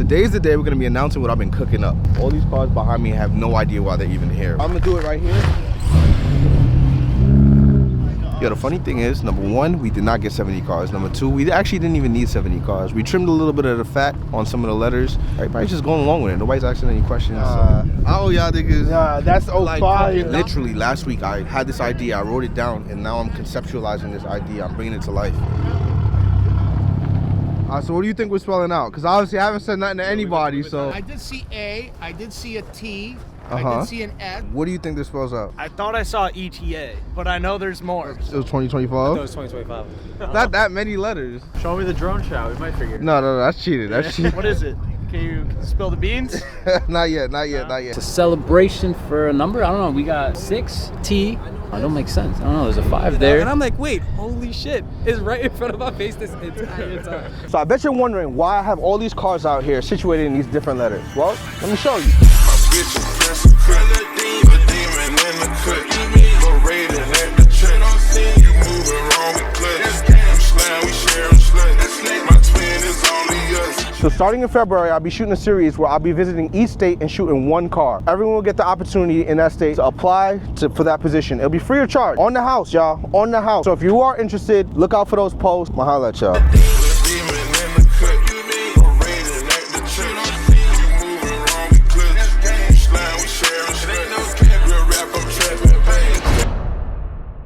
Today's the day we're gonna be announcing what I've been cooking up. All these cars behind me have no idea why they're even here. I'm gonna do it right here. Yo, the funny thing is, number one, we did not get 70 cars. Number two, we actually didn't even need 70 cars. We trimmed a little bit of the fat on some of the letters. Everybody's just going along with it. Nobody's asking any questions. Oh, y'all niggas. Nah, that's like, fire. Literally, last week I had this idea. I wrote it down, and now I'm conceptualizing this idea. I'm bringing it to life. So what do you think we're spelling out? Because obviously I haven't said nothing to anybody, so. I did see A, I did see a T, I did see an F. What do you think this spells out? I thought I saw ETA, but I know there's more. It was 2025? It was 2025. Not that many letters. Show me the drone shot, we might figure it out. No, that's cheated. That's cheated. What is it? Can you spill the beans? Not yet. It's a celebration for a number. I don't know. We got 6 T. It don't make sense. I don't know. There's a 5 there. And I'm like, wait, holy shit. It's right in front of my face this entire time. So I bet you're wondering why I have all these cars out here situated in these different letters. Well, let me show you. So starting in February, I'll be shooting a series where I'll be visiting each state and shooting one car. Everyone will get the opportunity in that state to apply for that position. It'll be free of charge. On the house, y'all. On the house. So if you are interested, look out for those posts. I'll holla at y'all.